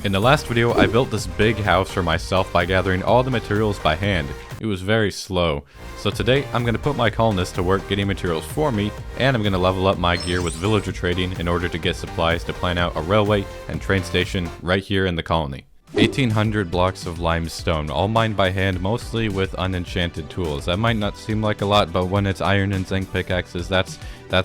In the last video, I built this big house for myself by gathering all the materials by hand. It was very slow. So today, I'm going to put my colonists to work getting materials for me, and I'm going to level up my gear with villager trading in order to get supplies to plan out a railway and train station right here in the colony. 1,800 blocks of limestone, all mined by hand, mostly with unenchanted tools. That might not seem like a lot, but when it's iron and zinc pickaxes, that's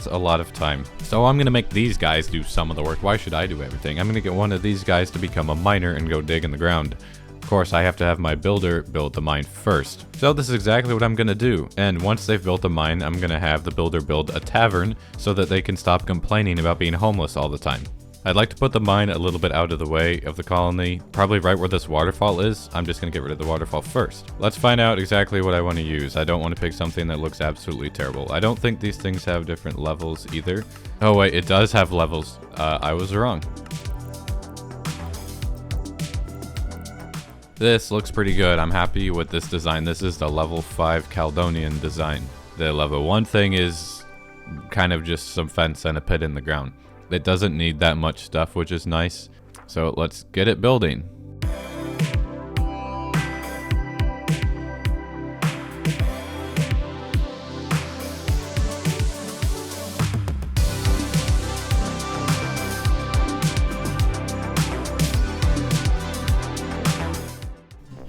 a lot of time. So I'm gonna make these guys do some of the work. Why should I do everything? I'm gonna get one of these guys to become a miner and go dig in the ground. Of course, I have to have my builder build the mine first. So this is exactly what I'm gonna do. And once they've built the mine, I'm gonna have the builder build a tavern so that they can stop complaining about being homeless all the time. I'd like to put the mine a little bit out of the way of the colony, probably right where this waterfall is. I'm just going to get rid of the waterfall first. Let's find out exactly what I want to use. I don't want to pick something that looks absolutely terrible. I don't think these things have different levels either. Oh wait, it does have levels. I was wrong. This looks pretty good. I'm happy with this design. This is the level 5 Caledonian design. The level 1 thing is kind of just some fence and a pit in the ground. It doesn't need that much stuff, which is nice. So let's get it building.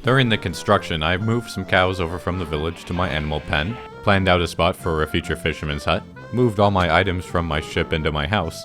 During the construction, I moved some cows over from the village to my animal pen, planned out a spot for a future fisherman's hut, moved all my items from my ship into my house,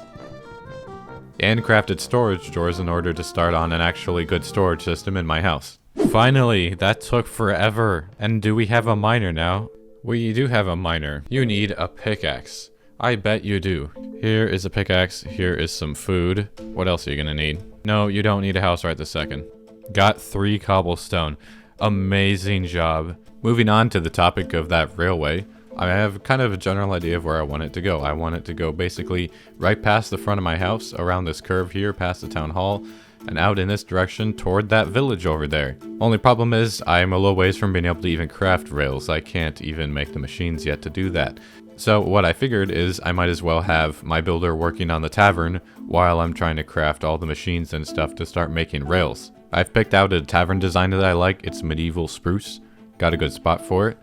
and crafted storage drawers in order to start on an actually good storage system in my house. Finally, that took forever. And do we have a miner now? We do have a miner. You need a pickaxe. I bet you do. Here is a pickaxe. Here is some food. What else are you gonna need? No, you don't need a house right this second. Got 3 cobblestone. Amazing job. Moving on to the topic of that railway. I have kind of a general idea of where I want it to go. I want it to go basically right past the front of my house, around this curve here, past the town hall, and out in this direction toward that village over there. Only problem is, I'm a little ways from being able to even craft rails. I can't even make the machines yet to do that. So what I figured is I might as well have my builder working on the tavern while I'm trying to craft all the machines and stuff to start making rails. I've picked out a tavern design that I like. It's medieval spruce. Got a good spot for it.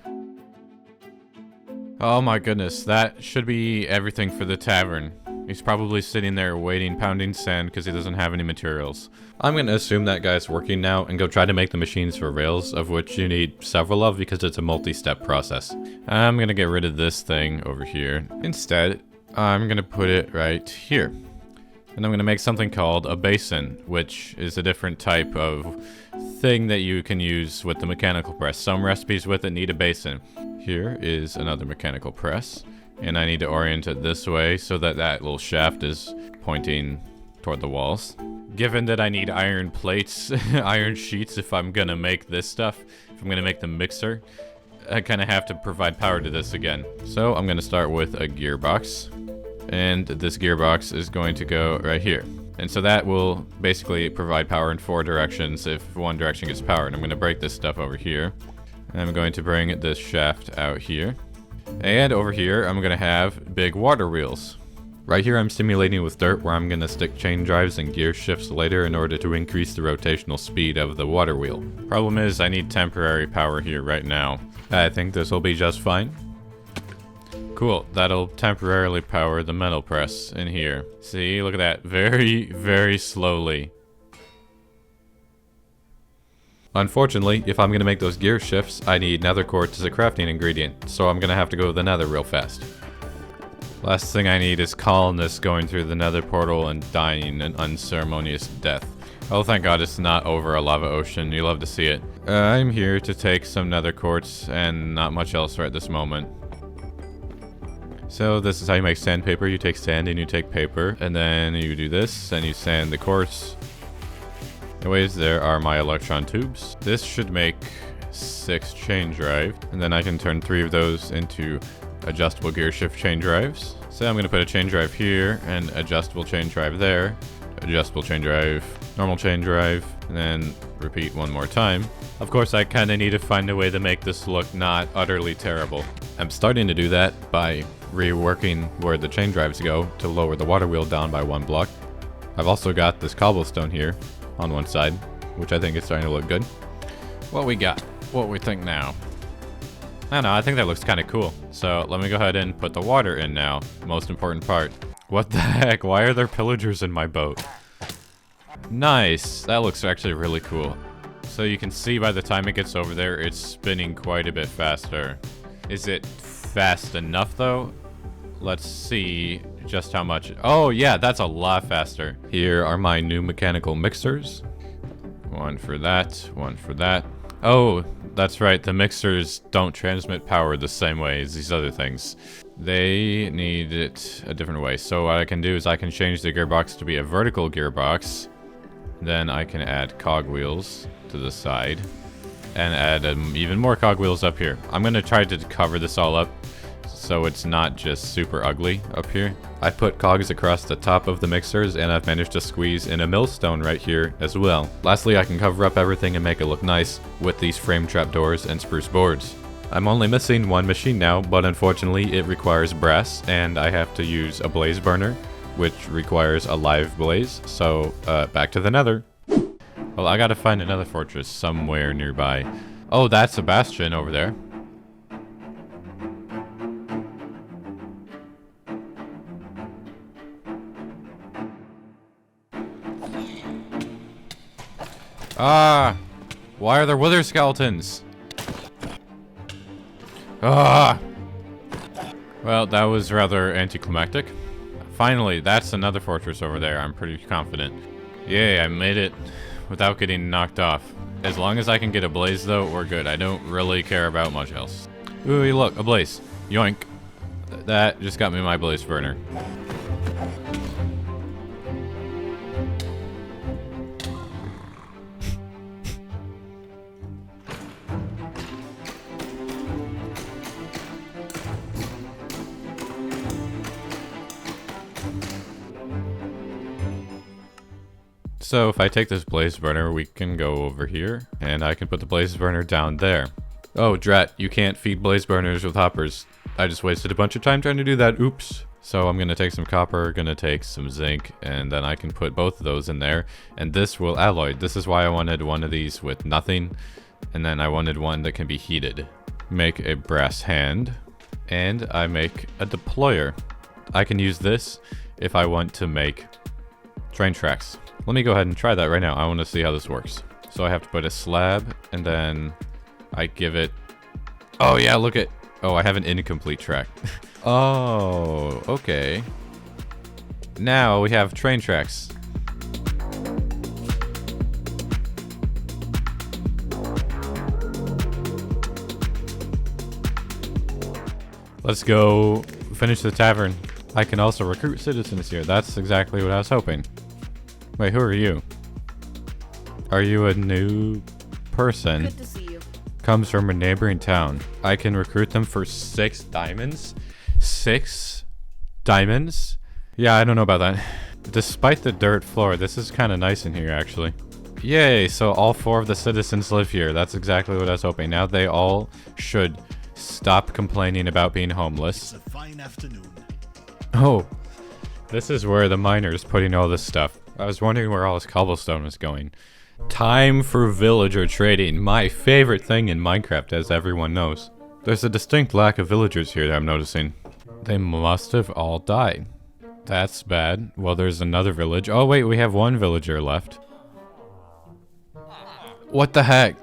Oh my goodness, that should be everything for the tavern. He's probably sitting there waiting, pounding sand because he doesn't have any materials. I'm going to assume that guy's working now and go try to make the machines for rails, of which you need several of because it's a multi-step process. I'm going to get rid of this thing over here. Instead, I'm going to put it right here. And I'm going to make something called a basin, which is a different type of thing that you can use with the mechanical press. Some recipes with it need a basin. Here is another mechanical press, and I need to orient it this way so that that little shaft is pointing toward the walls. Given that I need iron plates, iron sheets if I'm gonna make this stuff, if I'm gonna make the mixer, I kind of have to provide power to this again. So I'm gonna start with a gearbox, and this gearbox is going to go right here. And so that will basically provide power in 4 directions if one direction gets power. And I'm gonna break this stuff over here. I'm going to bring this shaft out here. And over here, I'm going to have big water wheels. Right here, I'm simulating with dirt where I'm going to stick chain drives and gear shifts later in order to increase the rotational speed of the water wheel. Problem is, I need temporary power here right now. I think this will be just fine. Cool, that'll temporarily power the metal press in here. See, look at that. Very, very slowly. Unfortunately, if I'm going to make those gear shifts, I need nether quartz as a crafting ingredient, so I'm going to have to go to the nether real fast. Last thing I need is colonists going through the nether portal and dying an unceremonious death. Oh, thank God it's not over a lava ocean. You love to see it. I'm here to take some nether quartz and not much else right this moment. So this is how you make sandpaper. You take sand and you take paper, and then you do this, and you sand the quartz. Anyways, there are my electron tubes. This should make 6 chain drive, and then I can turn 3 of those into adjustable gear shift chain drives. So I'm going to put a chain drive here, and adjustable chain drive there, adjustable chain drive, normal chain drive, and then repeat 1 more time. Of course, I kind of need to find a way to make this look not utterly terrible. I'm starting to do that by reworking where the chain drives go to lower the water wheel down by 1 block. I've also got this cobblestone here, on one side, which I think is starting to look good. What we got? What we think now? I don't know, I think that looks kind of cool. So let me go ahead and put the water in now. Most important part. What the heck? Why are there pillagers in my boat? Nice. That looks actually really cool. So you can see by the time it gets over there, it's spinning quite a bit faster. Is it fast enough though? Let's see just how much. Oh yeah, that's a lot faster. Here are my new mechanical mixers. One for that, one for that. Oh, that's right, the mixers don't transmit power the same way as these other things. They need it a different way. So what I can do is I can change the gearbox to be a vertical gearbox. Then I can add cogwheels to the side. And add even more cogwheels up here. I'm going to try to cover this all up so it's not just super ugly up here. I put cogs across the top of the mixers, and I've managed to squeeze in a millstone right here as well. Lastly, I can cover up everything and make it look nice with these frame trapdoors and spruce boards. I'm only missing one machine now, but unfortunately it requires brass, and I have to use a blaze burner, which requires a live blaze. So back to the nether. Well, I gotta find another fortress somewhere nearby. Oh, that's a bastion over there. Ah! Why are there wither skeletons? Ah! Well, that was rather anticlimactic. Finally, that's another fortress over there. I'm pretty confident. Yay, I made it without getting knocked off. As long as I can get a blaze, though, we're good. I don't really care about much else. Ooh, look, a blaze. Yoink. That just got me my blaze burner. So if I take this blaze burner, we can go over here, and I can put the blaze burner down there. Oh, drat, you can't feed blaze burners with hoppers. I just wasted a bunch of time trying to do that, oops. So I'm gonna take some copper, gonna take some zinc, and then I can put both of those in there, and this will alloy. This is why I wanted one of these with nothing, and then I wanted one that can be heated. Make a brass hand, and I make a deployer. I can use this if I want to make train tracks. Let me go ahead and try that right now. I want to see how this works. So I have to put a slab, and then I give it... Oh yeah, look at... Oh, I have an incomplete track. Oh, okay. Now we have train tracks. Let's go finish the tavern. I can also recruit citizens here. That's exactly what I was hoping. Wait, who are you? Are you a new person? Good to see you. Comes from a neighboring town. I can recruit them for 6 diamonds? 6 diamonds? Yeah, I don't know about that. Despite the dirt floor, this is kind of nice in here, actually. Yay, so all 4 of the citizens live here. That's exactly what I was hoping. Now they all should stop complaining about being homeless. It's a fine afternoon. Oh, this is where the miner's putting all this stuff. I was wondering where all this cobblestone was going. Time for villager trading. My favorite thing in Minecraft, as everyone knows. There's a distinct lack of villagers here that I'm noticing. They must have all died. That's bad. Well, there's another village. Oh wait, we have 1 villager left. What the heck?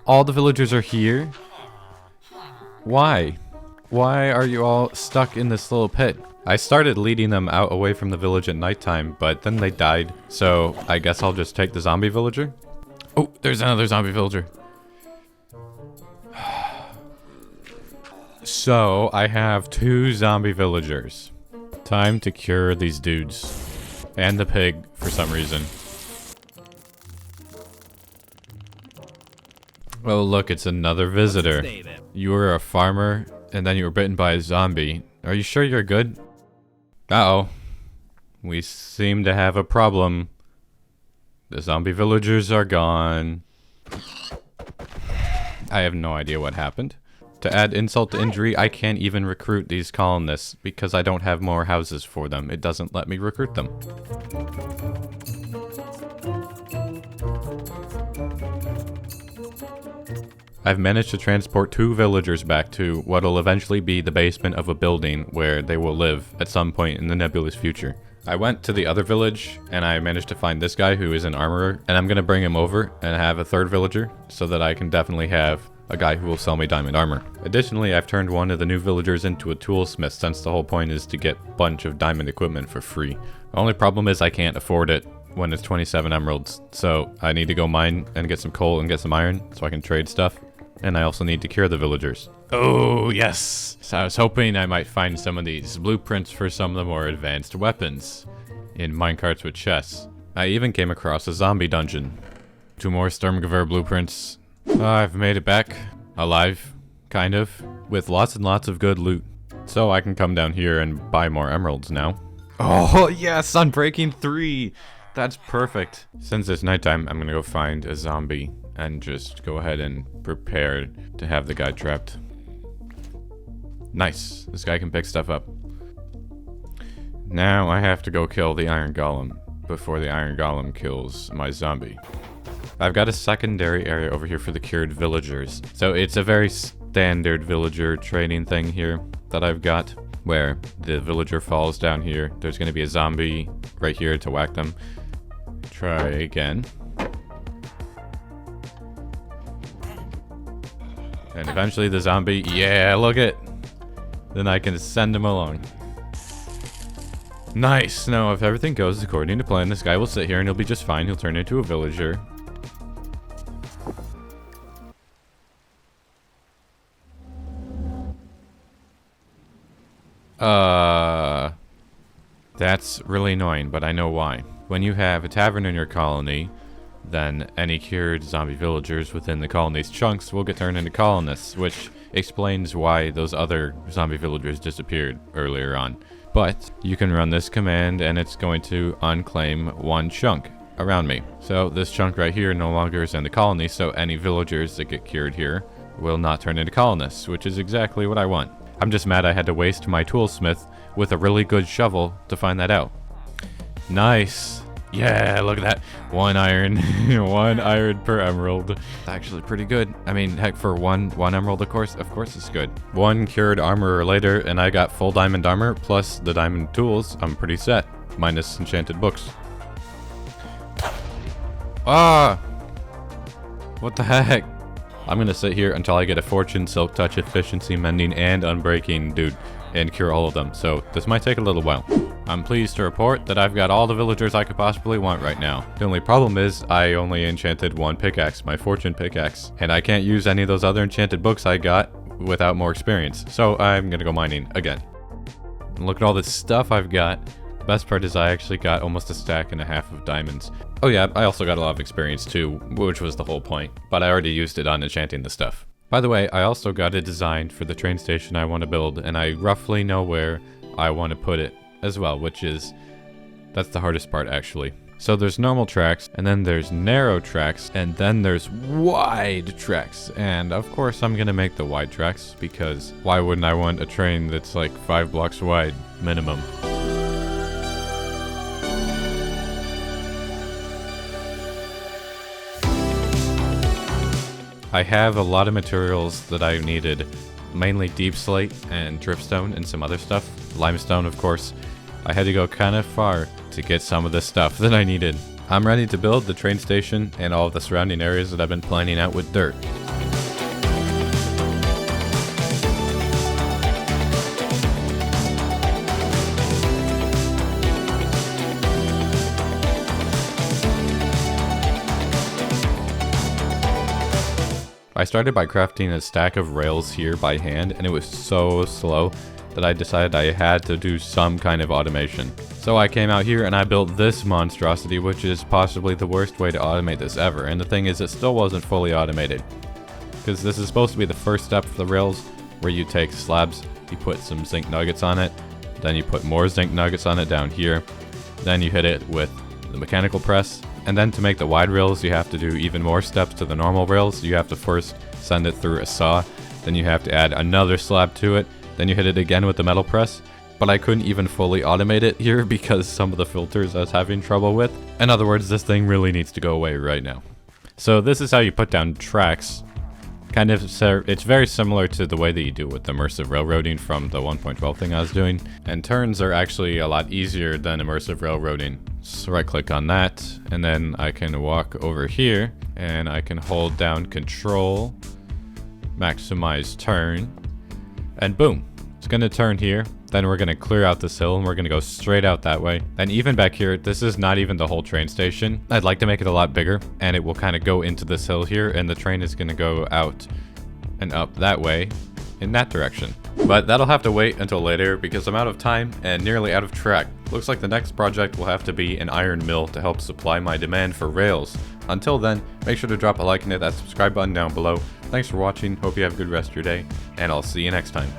All the villagers are here? Why? Why are you all stuck in this little pit? I started leading them out away from the village at nighttime, but then they died. So I guess I'll just take the zombie villager. Oh, there's another zombie villager. So I have 2 zombie villagers. Time to cure these dudes. And the pig, for some reason. Oh look, it's another visitor. You were a farmer, and then you were bitten by a zombie. Are you sure you're good? Uh-oh. We seem to have a problem. The zombie villagers are gone. I have no idea what happened. To add insult to injury, I can't even recruit these colonists because I don't have more houses for them. It doesn't let me recruit them. I've managed to transport 2 villagers back to what'll eventually be the basement of a building where they will live at some point in the nebulous future. I went to the other village and I managed to find this guy who is an armorer, and I'm gonna bring him over and have a 3rd villager so that I can definitely have a guy who will sell me diamond armor. Additionally, I've turned one of the new villagers into a toolsmith, since the whole point is to get a bunch of diamond equipment for free. The only problem is I can't afford it when it's 27 emeralds, so I need to go mine and get some coal and get some iron so I can trade stuff. And I also need to cure the villagers. Oh, yes! So I was hoping I might find some of these blueprints for some of the more advanced weapons in minecarts with chests. I even came across a zombie dungeon. 2 more Sturmgewehr blueprints. I've made it back. Alive. Kind of. With lots and lots of good loot. So I can come down here and buy more emeralds now. Oh, yes! Unbreaking 3! That's perfect. Since it's nighttime, I'm gonna go find a zombie and just go ahead and prepare to have the guy trapped. Nice. This guy can pick stuff up. Now I have to go kill the iron golem before the iron golem kills my zombie. I've got a secondary area over here for the cured villagers. So it's a very standard villager training thing here that I've got, where the villager falls down here. There's going to be a zombie right here to whack them. Try again. And eventually the zombie, yeah, look it. Then I can send him along. Nice. Now, if everything goes according to plan, this guy will sit here and he'll be just fine. He'll turn into a villager. That's really annoying, but I know why. When you have a tavern in your colony, then any cured zombie villagers within the colony's chunks will get turned into colonists, which explains why those other zombie villagers disappeared earlier on. But you can run this command and it's going to unclaim 1 chunk around me. So this chunk right here no longer is in the colony, so any villagers that get cured here will not turn into colonists, which is exactly what I want. I'm just mad I had to waste my toolsmith with a really good shovel to find that out. Nice. Yeah, look at that. 1 iron. 1 iron per emerald. Actually pretty good. I mean, heck, for one emerald, of course it's good. 1 cured armorer later, and I got full diamond armor, plus the diamond tools. I'm pretty set. Minus enchanted books. Ah! What the heck? I'm gonna sit here until I get a fortune, silk touch, efficiency, mending, and unbreaking dude, and cure all of them. So this might take a little while. I'm pleased to report that I've got all the villagers I could possibly want right now. The only problem is I only enchanted 1 pickaxe, my fortune pickaxe, and I can't use any of those other enchanted books I got without more experience. So I'm gonna go mining again. And look at all this stuff I've got. The best part is I actually got almost a stack and a half of diamonds. Oh yeah, I also got a lot of experience too, which was the whole point, but I already used it on enchanting the stuff. By the way, I also got it designed for the train station I want to build, and I roughly know where I want to put it as well, that's the hardest part actually. So there's normal tracks, and then there's narrow tracks, and then there's wide tracks. And of course I'm gonna make the wide tracks, because why wouldn't I want a train that's like 5 blocks wide minimum? I have a lot of materials that I needed, mainly deep slate and dripstone and some other stuff. Limestone, of course. I had to go kind of far to get some of the stuff that I needed. I'm ready to build the train station and all of the surrounding areas that I've been planning out with dirt. I started by crafting a stack of rails here by hand, and it was so slow that I decided I had to do some kind of automation. So I came out here and I built this monstrosity, which is possibly the worst way to automate this ever. And the thing is, it still wasn't fully automated, because this is supposed to be the first step for the rails, where you take slabs, you put some zinc nuggets on it, then you put more zinc nuggets on it down here, then you hit it with the mechanical press. And then to make the wide rails, you have to do even more steps to the normal rails. You have to first send it through a saw, then you have to add another slab to it, then you hit it again with the metal press. But I couldn't even fully automate it here because some of the filters I was having trouble with. In other words, this thing really needs to go away right now. So this is how you put down tracks. It's very similar to the way that you do with immersive railroading from the 1.12 thing I was doing. And turns are actually a lot easier than immersive railroading. So right click on that, and then I can walk over here, and I can hold down Control, maximize turn, and boom, it's gonna turn here. Then we're gonna clear out this hill and we're gonna go straight out that way. And even back here, this is not even the whole train station. I'd like to make it a lot bigger, and it will kind of go into this hill here, and the train is gonna go out and up that way in that direction. But that'll have to wait until later because I'm out of time and nearly out of track. Looks like the next project will have to be an iron mill to help supply my demand for rails. Until then, make sure to drop a like and hit that subscribe button down below. Thanks for watching, hope you have a good rest of your day, and I'll see you next time.